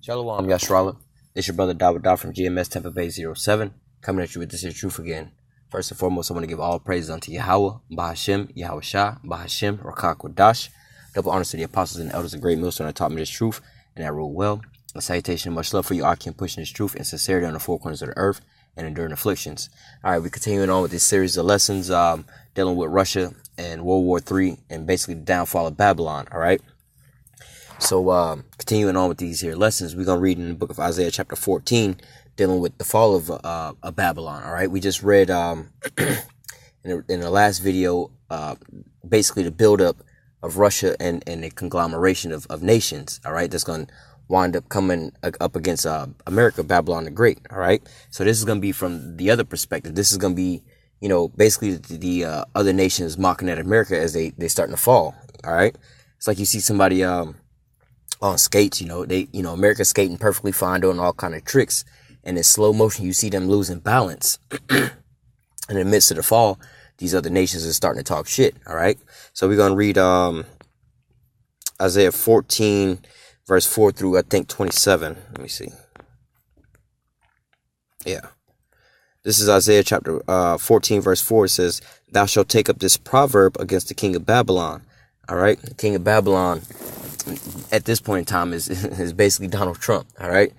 Shalom, Yashrala. It's your brother WW from GMS Tampa Bay 07, coming at you with this here truth again. First and foremost, I want to give all praises unto Yahweh, Bahashem, Yahweh Shah, Bahashem, Rakak Wadash. Double honors to the apostles and elders of Great Millstone that taught me this truth, and that rule well. A salutation and much love for you, Akim, pushing this truth and sincerity on the four corners of the earth and enduring afflictions. All right, we're continuing on with this series of lessons dealing with Russia and World War III and basically the downfall of Babylon, all right? So, continuing on with these here lessons, we're going to read in the book of Isaiah chapter 14, dealing with the fall of Babylon, all right? We just read in the last video, basically the buildup of Russia and the conglomeration of nations, all right? That's going to wind up coming up against America, Babylon the Great, all right? So this is going to be from the other perspective. This is going to be, you know, basically the other nations mocking at America as they starting to fall, all right? It's like you see somebody on skates, America's skating perfectly fine, doing all kind of tricks, and in slow motion you see them losing balance. In the midst of the fall, these other nations are starting to talk shit, all right? So we're going to read Isaiah 14 verse 4 through I think 27. Let me see. Yeah, this is Isaiah chapter 14 verse 4. It says, "Thou shalt take up this proverb against the king of Babylon." All right, the king of Babylon at this point in time is basically Donald Trump, all right?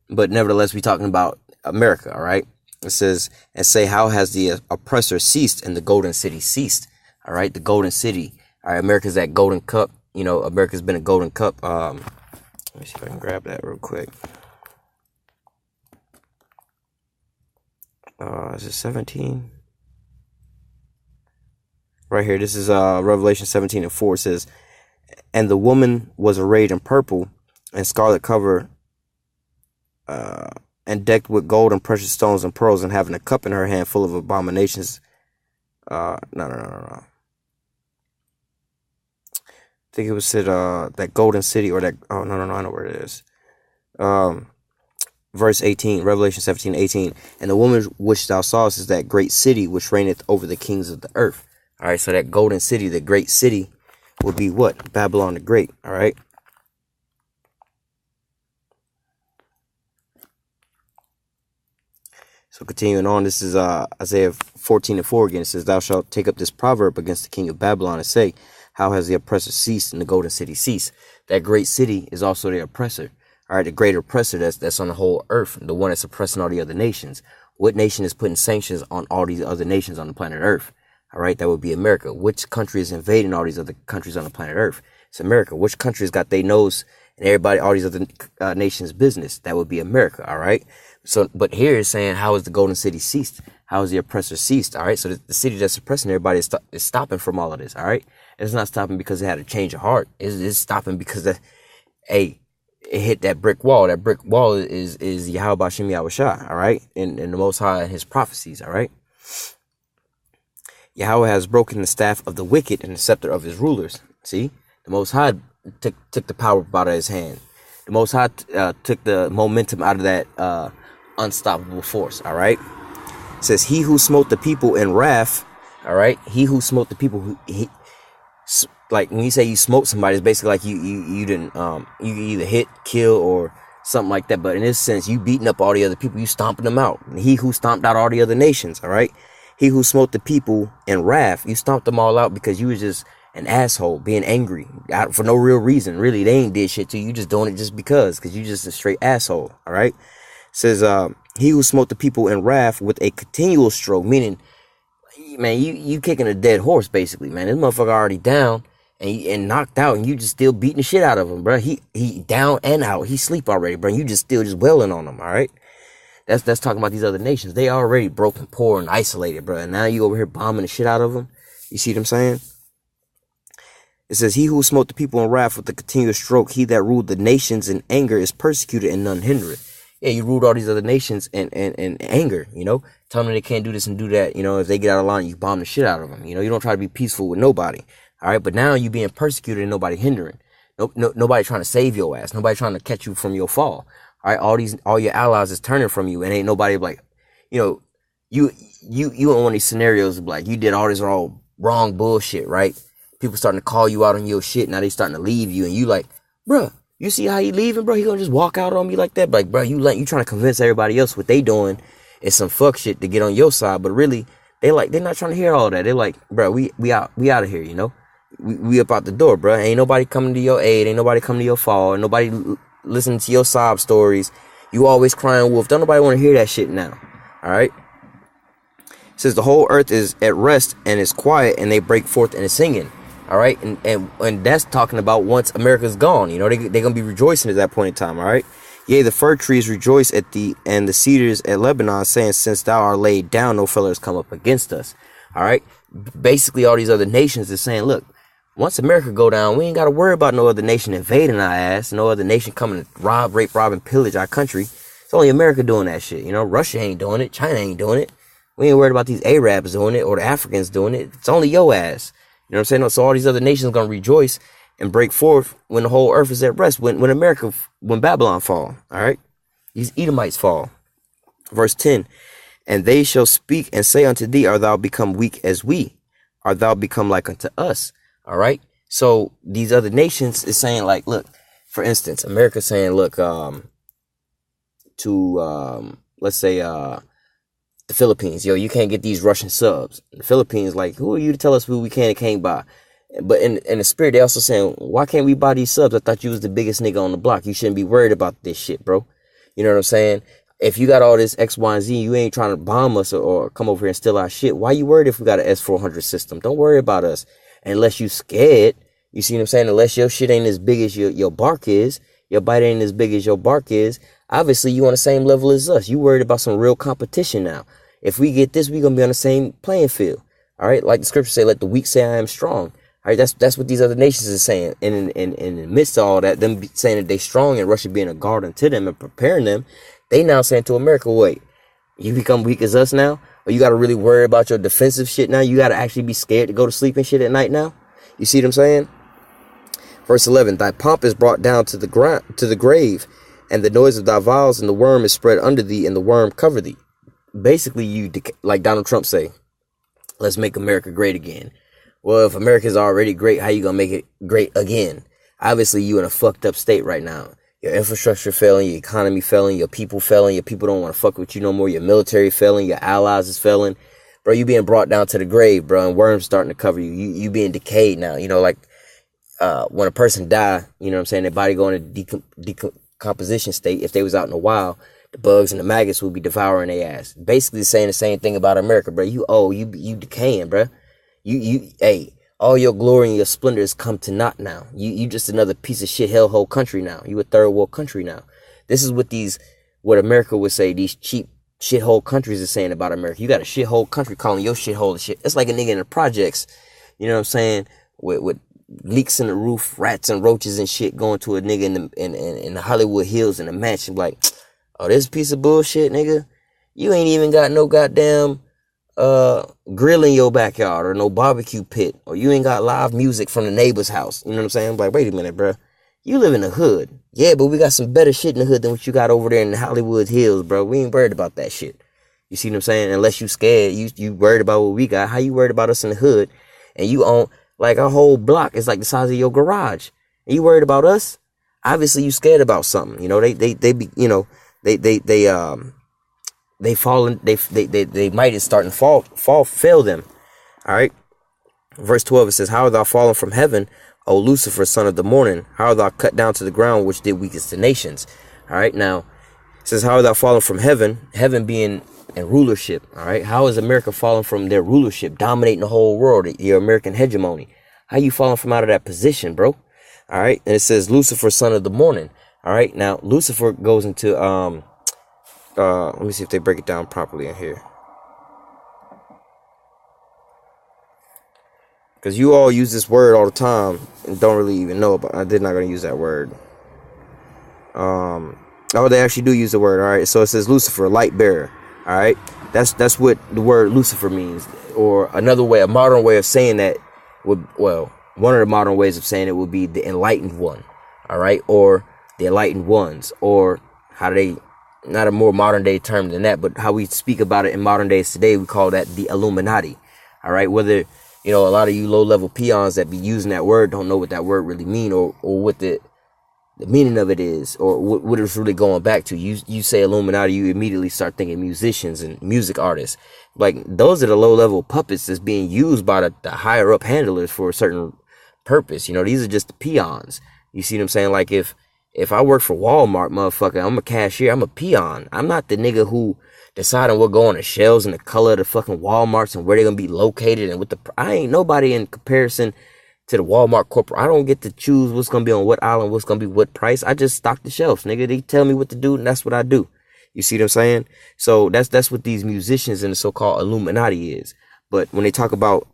But nevertheless, we're talking about America, all right? It says, "And say, how has the oppressor ceased and the golden city ceased?" All right, the golden city. All right, America's that golden cup. You know, America's been a golden cup. Let me see if I can grab that real quick. Is it 17? Right here, this is Revelation 17 and 4. It says, "And the woman was arrayed in purple and scarlet cover, and decked with gold and precious stones and pearls, and having a cup in her hand full of abominations." No. I think it was said that golden city, or that, I know where it is. Verse 18, Revelation 17:18. "And the woman which thou sawest is that great city which reigneth over the kings of the earth." All right, so that golden city, the great city, would be what? Babylon the Great, all right? So continuing on, this is Isaiah 14 and 4 again. It says, "Thou shalt take up this proverb against the king of Babylon and say, how has the oppressor ceased and the golden city ceased?" That great city is also the oppressor, all right? The great oppressor that's on the whole earth, the one that's oppressing all the other nations. What nation is putting sanctions on all these other nations on the planet Earth? All right, that would be America. Which country is invading all these other countries on the planet Earth? It's America. Which country's got their nose and everybody, all these other nations' business? That would be America, all right? So, but here it's saying, how is the golden city ceased? How is the oppressor ceased? All right, so the city that's oppressing everybody is stopping from all of this, all right? It's not stopping because it had a change of heart. It's stopping because, it hit that brick wall. That brick wall is Yahweh Bashem Yahweh Shah, all right? And the Most High and his prophecies, all right? Yahweh has broken the staff of the wicked and the scepter of his rulers. See, the Most High took the power out of his hand. The Most High took the momentum out of that unstoppable force. All right. It says, "He who smote the people in wrath." All right. He who smote the people. Like when you say you smote somebody, it's basically like you didn't you either hit, kill, or something like that. But in this sense, you beating up all the other people, you stomping them out. And he who stomped out all the other nations. All right. He who smote the people in wrath, you stomped them all out because you was just an asshole, being angry for no real reason. Really, they ain't did shit to you. You just doing it just because you just a straight asshole. All right. It says, "He who smote the people in wrath with a continual stroke," meaning, man, you kicking a dead horse, basically, man. This motherfucker already down and knocked out, and you just still beating the shit out of him, bro. He down and out. He sleep already, bro. You just still wailing on him. All right. That's talking about these other nations. They already broken, poor, and isolated, bro. And now you over here bombing the shit out of them. You see what I'm saying? It says, "He who smote the people in wrath with a continuous stroke, he that ruled the nations in anger is persecuted and none hindereth." Yeah, you ruled all these other nations in anger, telling them they can't do this and do that. If they get out of line, you bomb the shit out of them. You don't try to be peaceful with nobody. All right, but now you being persecuted and nobody hindering. Nobody trying to save your ass. Nobody trying to catch you from your fall. All right, all your allies is turning from you, and ain't nobody like, you in one of these scenarios like you did all this all wrong bullshit, right? People starting to call you out on your shit. Now they starting to leave you, and you like, bruh, You see how he leaving, bro? He gonna just walk out on me like that? Like, bro, you trying to convince everybody else what they doing is some fuck shit to get on your side, but really, they're not trying to hear all that. They're like, bro, we out of here, you know? We up out the door, bro. Ain't nobody coming to your aid. Ain't nobody coming to your fall. Ain't nobody listening to your sob stories. You always crying wolf. Don't nobody want to hear that shit now. All right? It says the whole earth is at rest and is quiet, and they break forth and is singing. All right? And that's talking about once America's gone. You know, they're going to be rejoicing at that point in time. All right? Yea, the fir trees rejoice and the cedars at Lebanon, saying, since thou art laid down, no fellow has come up against us. All right? Basically, all these other nations are saying, look, once America go down, we ain't got to worry about no other nation invading our ass. No other nation coming to rob, rape, and pillage our country. It's only America doing that shit. You know, Russia ain't doing it. China ain't doing it. We ain't worried about these Arabs doing it or the Africans doing it. It's only your ass. You know what I'm saying? So all these other nations going to rejoice and break forth when the whole earth is at rest. When Babylon fall. All right? These Edomites fall. Verse 10. And they shall speak and say unto thee, art thou become weak as we? Art thou become like unto us? All right. So these other nations is saying, like, look, for instance, America saying, look, let's say, the Philippines, yo, you can't get these Russian subs. The Philippines, like, who are you to tell us who we can and can't buy? But in the spirit, they also saying, why can't we buy these subs? I thought you was the biggest nigga on the block. You shouldn't be worried about this shit, bro. You know what I'm saying? If you got all this X, Y, and Z, you ain't trying to bomb us or come over here and steal our shit. Why you worried if we got an S-400 system? Don't worry about us. Unless you scared, you see what I'm saying? Unless your shit ain't as big as your bark is, your bite ain't as big as your bark is, obviously you on the same level as us. You worried about some real competition now. If we get this, we gonna be on the same playing field. All right, like the scripture say, let the weak say I am strong. All right, that's what these other nations are saying. And in the midst of all that, them saying that they strong and Russia being a guard unto them and preparing them, they now saying to America, wait, you become weak as us now? Or you got to really worry about your defensive shit now? You got to actually be scared to go to sleep and shit at night now? You see what I'm saying? Verse 11, thy pomp is brought down to the ground, to the grave, and the noise of thy vows, and the worm is spread under thee, and the worm cover thee. Basically, like Donald Trump say, let's make America great again. Well, if America's already great, how you gonna make it great again? Obviously, you in a fucked up state right now. Your infrastructure failing, your economy failing, your people don't want to fuck with you no more, your military failing, your allies is failing. Bro, you being brought down to the grave, bro, and worms starting to cover you. You being decayed now. You know, like when a person die, you know what I'm saying, their body going into decomposition state. If they was out in the wild, the bugs and the maggots would be devouring their ass. Basically saying the same thing about America, bro. You decaying, bro. Hey, all your glory and your splendor has come to naught now. You just another piece of shit hellhole country now. You a third world country now. This is what America would say these cheap shithole countries are saying about America. You got a shithole country calling your shithole shit. It's like a nigga in the projects, you know what I'm saying, with leaks in the roof, rats and roaches and shit going to a nigga in the Hollywood Hills in a mansion like, oh, this piece of bullshit, nigga. You ain't even got no goddamn grill in your backyard or no barbecue pit, or you ain't got live music from the neighbor's house. You know what I'm saying? I'm like, wait a minute, bro. You live in the hood. Yeah, but we got some better shit in the hood than what you got over there in the Hollywood Hills, bro. We ain't worried about that shit. You see what I'm saying? Unless you scared, you worried about what we got. How you worried about us in the hood? And you own, like, our whole block is like the size of your garage. And you worried about us? Obviously you scared about something. You know, they be, you know, they fallen, they might is starting to fail them. All right. Verse 12, it says, how art thou fallen from heaven, O Lucifer, son of the morning? How art thou cut down to the ground, which did weakest the nations? All right. Now it says, how art thou fallen from heaven, heaven being in rulership. All right. How is America falling from their rulership, dominating the whole world, your American hegemony? How you falling from out of that position, bro? All right. And it says, Lucifer, son of the morning. All right. Now Lucifer goes into, let me see if they break it down properly in here. Because you all use this word all the time and don't really even know about it. They're not going to use that word. Oh, they actually do use the word. All right. So it says Lucifer, light bearer. All right. That's what the word Lucifer means. Or another way, a modern way of saying that would, well, one of the modern ways of saying it would be the enlightened one. All right. Or the enlightened ones. Or how do they, not a more modern day term than that, but how we speak about it in modern days today, we call that the Illuminati. All right. Whether, you know, a lot of you low level peons that be using that word don't know what that word really mean, or what the the meaning of it is, or what it's really going back to. You say Illuminati, you immediately start thinking musicians and music artists. Like, those are the low level puppets that's being used by the higher up handlers for a certain purpose. You know, these are just the peons. You see what I'm saying? Like, if I work for Walmart, motherfucker, I'm a cashier, I'm a peon. I'm not the nigga who deciding what go on the shelves and the color of the fucking Walmarts and where they're gonna be located and what I ain't nobody in comparison to the Walmart corporate. I don't get to choose what's gonna be on what island, what's gonna be what price. I just stock the shelves, nigga. They tell me what to do, and that's what I do. You see what I'm saying? So that's what these musicians and the so-called Illuminati is. But when they talk about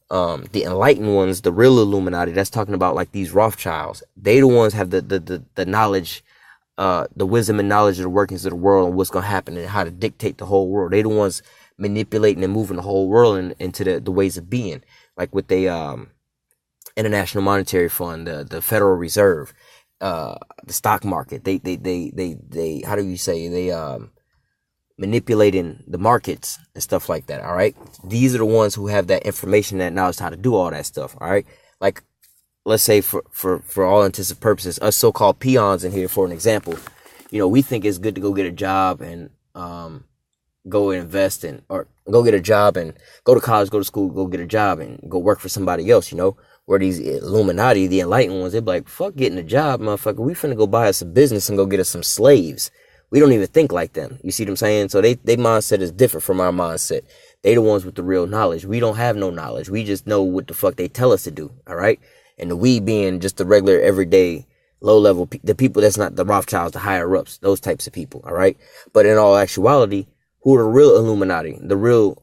the enlightened ones, the real Illuminati, that's talking about like these Rothschilds. They the ones have the knowledge, the wisdom and knowledge of the workings of the world and what's gonna happen and how to dictate the whole world. They the ones manipulating and moving the whole world into the ways of being, like with the International Monetary Fund, the Federal Reserve, the stock market. They how do you say, they manipulating the markets and stuff like that. All right, these are the ones who have that information, that knowledge, how to do all that stuff. All right, like, let's say for all intents and purposes, us so-called peons in here, for an example, you know, we think it's good to go get a job and go invest in, or go get a job and go to college, go to school, go get a job and go work for somebody else, you know. Where these Illuminati, the enlightened ones, they're like, fuck getting a job, motherfucker. We finna go buy us a business and go get us some slaves. We don't even think like them. You see what I'm saying? So they mindset is different from our mindset. They the ones with the real knowledge. We don't have no knowledge. We just know what the fuck they tell us to do. All right. And the we being just the regular, everyday, low level, the people that's not the Rothschilds, the higher ups, those types of people. All right. But in all actuality, who are the real Illuminati? The real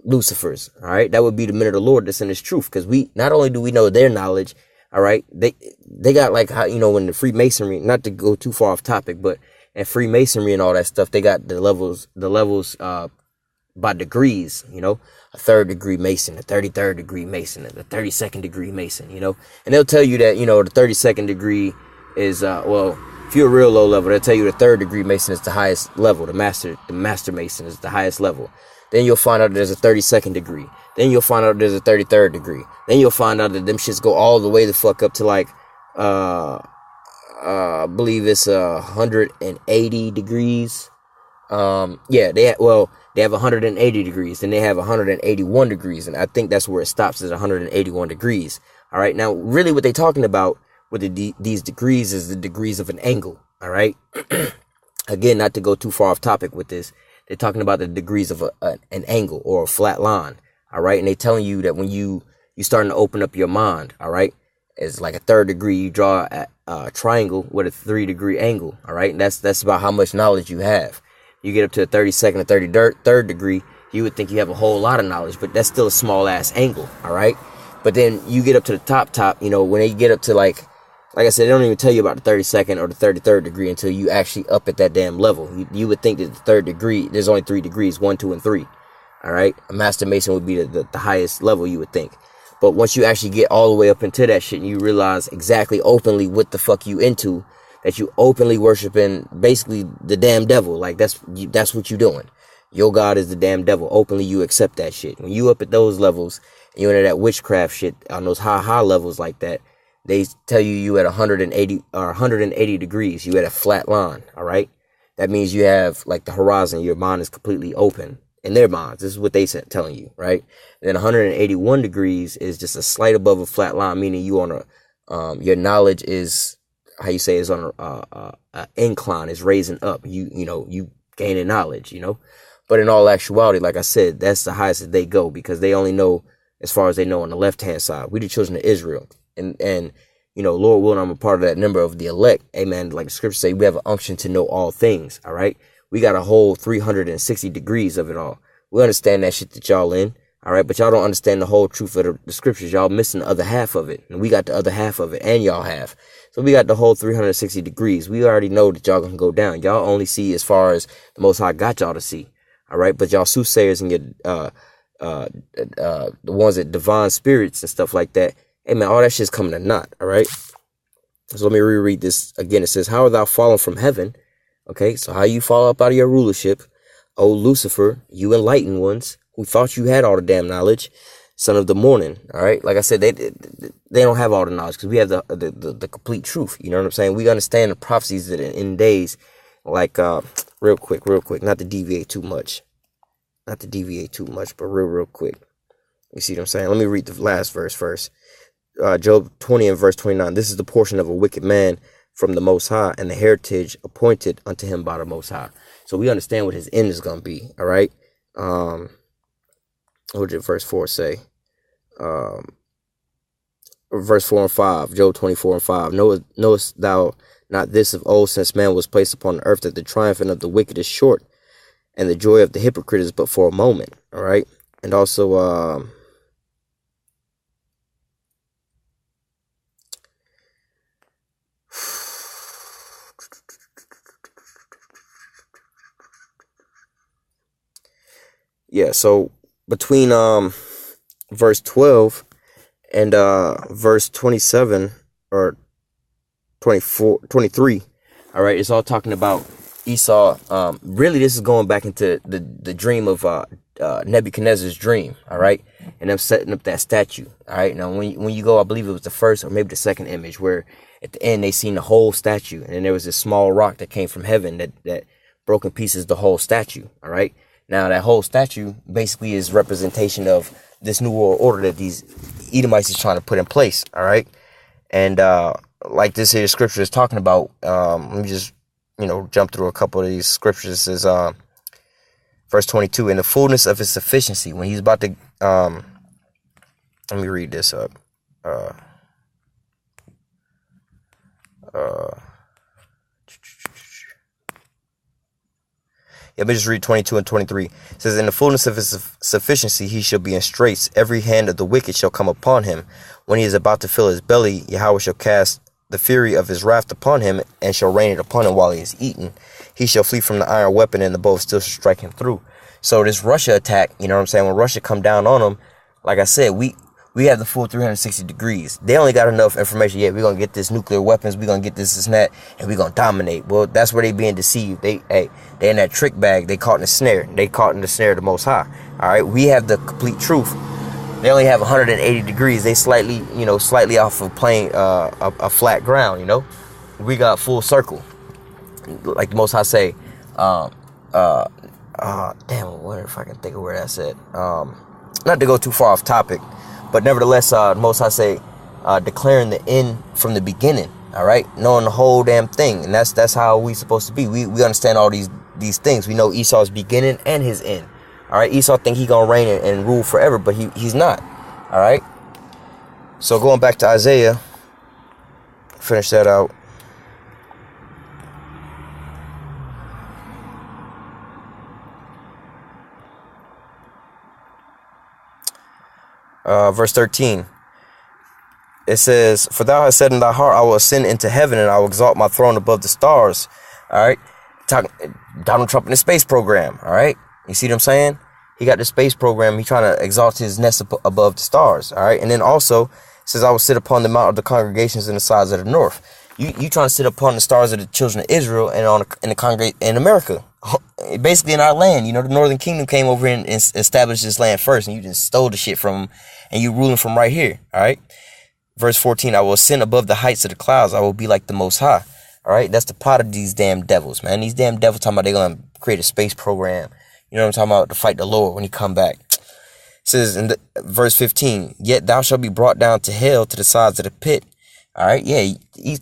Lucifers, all right? That would be the men of the Lord that's in His truth, because we not only do we know their knowledge, all right, they got, like, how, you know, in the Freemasonry, not to go too far off topic, but in Freemasonry and all that stuff, they got the levels by degrees, you know, a 3rd degree Mason, a 33rd degree Mason, a 32nd degree Mason, you know, and they'll tell you that, you know, the 32nd degree is well, if you're a real low level, they'll tell you the 3rd degree Mason is the highest level, the master Mason is the highest level. Then you'll find out there's a 32nd degree. Then you'll find out there's a 33rd degree. Then you'll find out that them shits go all the way the fuck up to, like, I believe it's 180 degrees. Yeah, they have 180 degrees. Then they have 181 degrees, and I think that's where it stops, at 181 degrees. All right. Now, really, what they're talking about with these degrees is the degrees of an angle. All right. Again, not to go too far off topic with this. They're talking about the degrees of an angle or a flat line, all right? And they're telling you that when you starting to open up your mind, all right? It's like a 3rd degree, you draw a triangle with a 3-degree angle, all right? And that's about how much knowledge you have. You get up to a 32nd or 33rd degree, you would think you have a whole lot of knowledge, but that's still a small-ass angle, all right? But then you get up to the top, you know, when they get up to, like I said, they don't even tell you about the 32nd or the 33rd degree until you actually up at that damn level. You would think that the 3rd degree, there's only 3 degrees, 1, 2, and 3. All right. A Master Mason would be the highest level, you would think. But once you actually get all the way up into that shit and you realize exactly openly what the fuck you into, that you openly worshiping basically the damn devil. Like, that's what you doing. Your God is the damn devil. Openly you accept that shit. When you up at those levels, and you into that witchcraft shit on those high levels like that, they tell you at 180 or 180 degrees, you at a flat line, all right? That means you have, like, the horizon, your mind is completely open in their minds. This is what they telling you, right? And then 181 degrees is just a slight above a flat line, meaning you on your knowledge is, how you say, is on a incline, is raising up. You gaining knowledge, you know? But in all actuality, like I said, that's the highest that they go, because they only know as far as they know on the left-hand side. We the children of Israel. And you know, Lord willing, I'm a part of that number of the elect. Amen. Like the scriptures say, we have an unction to know all things. All right. We got a whole 360 degrees of it all. We understand that shit that y'all in. All right. But y'all don't understand the whole truth of the scriptures. Y'all missing the other half of it. And we got the other half of it. And y'all have. So we got the whole 360 degrees. We already know that y'all can go down. Y'all only see as far as the Most High got y'all to see. All right. But y'all soothsayers and your the ones that divine spirits and stuff like that, hey man, all that shit's coming to naught. All right. So let me reread this again. It says, how art thou fallen from heaven? Okay, so how you fall up out of your rulership, O Lucifer, you enlightened ones who thought you had all the damn knowledge. son of the morning. All right. Like I said, they don't have all the knowledge because we have the complete truth. You know what I'm saying? We understand the prophecies that in days, like, real quick, not to deviate too much, but real quick. You see what I'm saying? Let me read the last verse first. Job 20 and verse 29. This is the portion of a wicked man from the Most High, and the heritage appointed unto him by the Most High. So we understand what his end is going to be. All right. What did verse 4 say? Verse 4 and 5, Job 24 and 5. Knowest thou not this of old, since man was placed upon the earth, that the triumphing of the wicked is short, and the joy of the hypocrite is but for a moment. All right. And also, yeah, so between verse 12 and verse 27 or 24, 23, all right, it's all talking about Esau. Really, this is going back into the dream of Nebuchadnezzar's dream, all right, and them setting up that statue. All right, now when you go, I believe it was the first or maybe the second image, where at the end they seen the whole statue, and then there was this small rock that came from heaven that broke in pieces the whole statue. All right, now that whole statue basically is representation of this new world order that these Edomites is trying to put in place. All right, and like this here scripture is talking about, let me just jump through a couple of these scriptures. It says verse 22, in the fullness of his sufficiency, when he's about to let me read this up. Let me just read 22 and 23. It says, in the fullness of his sufficiency, he shall be in straits. Every hand of the wicked shall come upon him. When he is about to fill his belly, Yahweh shall cast the fury of his wrath upon him, and shall rain it upon him while he is eaten. He shall flee from the iron weapon, and the bow still shall strike him through. So this Russia attack, you know what I'm saying? When Russia come down on them, like I said, we have the full 360 degrees. They only got enough information. Yeah, we're going to get this nuclear weapons. We're going to get this and that, and we're going to dominate. Well, that's where they being deceived. They in that trick bag. They caught in the snare. They caught in the snare of the Most High. All right, we have the complete truth. They only have 180 degrees. They slightly off of playing a flat ground. We got full circle. Like the Most High say, damn, I wonder if I can think of where that's at. Not to go too far off topic, but nevertheless, Most High say, declaring the end from the beginning. All right, knowing the whole damn thing, and that's how we supposed to be. We understand all these things. We know Esau's beginning and his end. All right, Esau think he gonna reign and rule forever, but he's not. All right. So going back to Isaiah, finish that out. Verse 13. It says, for thou hast said in thy heart, I will ascend into heaven, and I will exalt my throne above the stars. All right. Donald Trump in the space program. All right. You see what I'm saying? He got the space program. He trying to exalt his nest above the stars. All right. And then also it says, I will sit upon the mount of the congregations in the sides of the north. You trying to sit upon the stars of the children of Israel and in the congregate in America, basically in our land. The Northern Kingdom came over and established this land first, and you just stole the shit from them, and you ruling from right here. All right. Verse 14, I will ascend above the heights of the clouds. I will be like the Most High. All right. That's the plot of these damn devils, man. These damn devils talking about they're going to create a space program. You know what I'm talking about? To fight the Lord when he come back. It says in verse 15, yet thou shalt be brought down to hell, to the sides of the pit. All right. Yeah.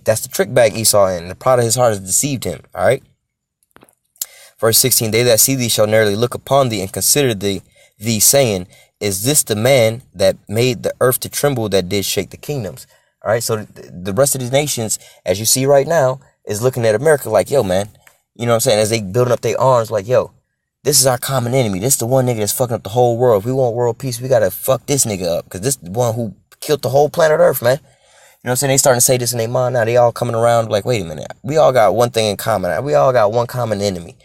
That's the trick bag Esau in. The pride of his heart has deceived him. All right. Verse 16, they that see thee shall narrowly look upon thee and consider thee, saying, is this the man that made the earth to tremble, that did shake the kingdoms? All right. So the rest of these nations, as you see right now, is looking at America like, yo, man, you know what I'm saying? As they building up their arms like, yo, this is our common enemy. This is the one nigga that's fucking up the whole world. If we want world peace, we got to fuck this nigga up, because this is the one who killed the whole planet Earth, man. You know what I'm saying? They starting to say this in their mind now. They all coming around like, wait a minute. We all got one thing in common. We all got one common enemy.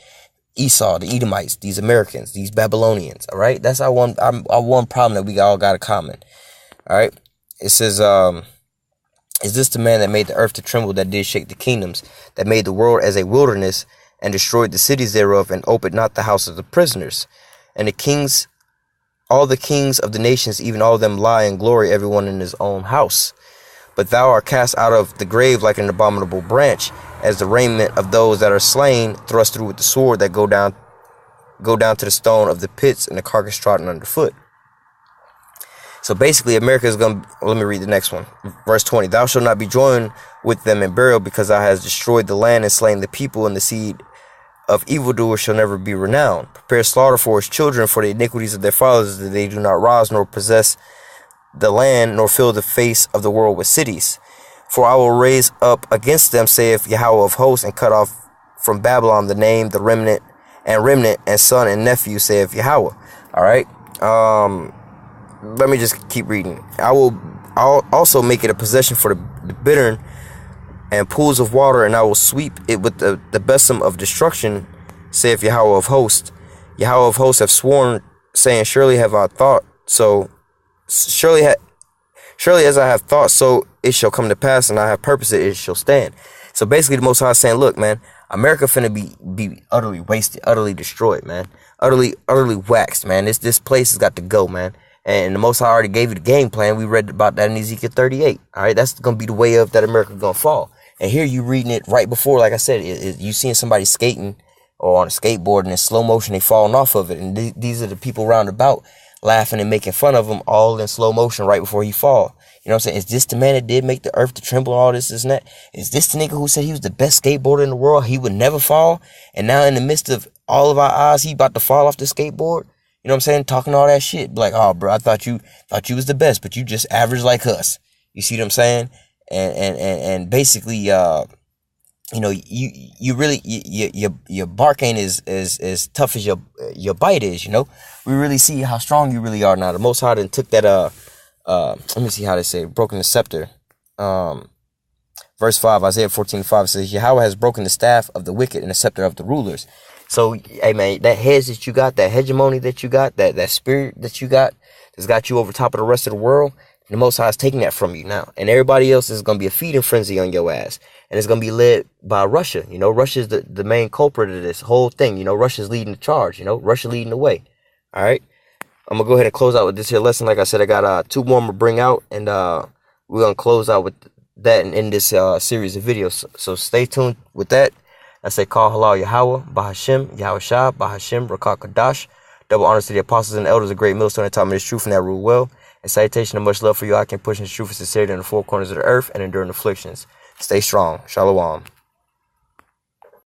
Esau, the Edomites, these Americans, these Babylonians. All right. That's our one problem that we all got in common. All right. It says, is this the man that made the earth to tremble, that did shake the kingdoms, that made the world as a wilderness, and destroyed the cities thereof, and opened not the house of the prisoners? And the kings all the kings of the nations, even all of them, lie in glory, everyone in his own house. But thou art cast out of the grave like an abominable branch, as the raiment of those that are slain, thrust through with the sword, that go down to the stone of the pits, and the carcass trodden underfoot. So basically, America is going to, let me read the next one. Verse 20, thou shalt not be joined with them in burial, because thou hast destroyed the land and slain the people, and the seed of evildoers shall never be renowned. Prepare slaughter for his children for the iniquities of their fathers, that they do not rise nor possess the land, nor fill the face of the world with cities. For I will raise up against them, saith Yahweh of hosts, and cut off from Babylon the name, the remnant, and son and nephew, saith Yahweh. All right. Let me just keep reading. I'll also make it a possession for the bittern and pools of water, and I will sweep it with the besom of destruction, saith Yahweh of hosts. Yahweh of hosts have sworn, saying, surely have I thought, so surely as I have thought, so it shall come to pass, and I have purposed it shall stand. So basically, the Most High is saying, look, man, America finna be utterly wasted, utterly destroyed, man, utterly waxed, man. This place has got to go, man. And the Most High already gave you the game plan. We read about that in Ezekiel 38. All right, that's gonna be the way of that America gonna fall. And here you reading it right before, like I said, you seeing somebody skating or on a skateboard, and in slow motion they falling off of it, and these are the people round about laughing and making fun of him, all in slow motion right before he fall. You know what I'm saying? Is this the man that did make the earth to tremble and all this and that? Is this the nigga who said he was the best skateboarder in the world? He would never fall. And now in the midst of all of our eyes, he about to fall off the skateboard. You know what I'm saying? Talking all that shit. Like, oh, bro, I thought you was the best, but you just average like us. You see what I'm saying? And basically, you know, you really, your bark ain't as tough as your bite is, you know? We really see how strong you really are now. The Most High done took that, let me see how they say, broken the scepter. Verse 5, Isaiah14:5 says, Yahweh has broken the staff of the wicked and the scepter of the rulers. So, hey, man, that heads that you got, that hegemony that you got, that spirit that you got, that's got you over top of the rest of the world, the Most High is taking that from you now. And everybody else is going to be a feeding frenzy on your ass. And it's going to be led by Russia. You know, Russia's the main culprit of this whole thing. You know, Russia's leading the charge. You know, Russia leading the way. All right. I'm going to go ahead and close out with this here lesson. Like I said, I got 2 more to bring out. And we're going to close out with that and end this series of videos. So stay tuned with that. I say, call halal Yahweh, Bahashem, Yahweh Shah, Bahashem, Rakak Kadash. Double honors to the apostles and elders, a great millstone that taught me this truth and that rule well. And salutation and much love for you. I can push in the truth and sincerity in the 4 corners of the earth and enduring afflictions. Stay strong. Shalom.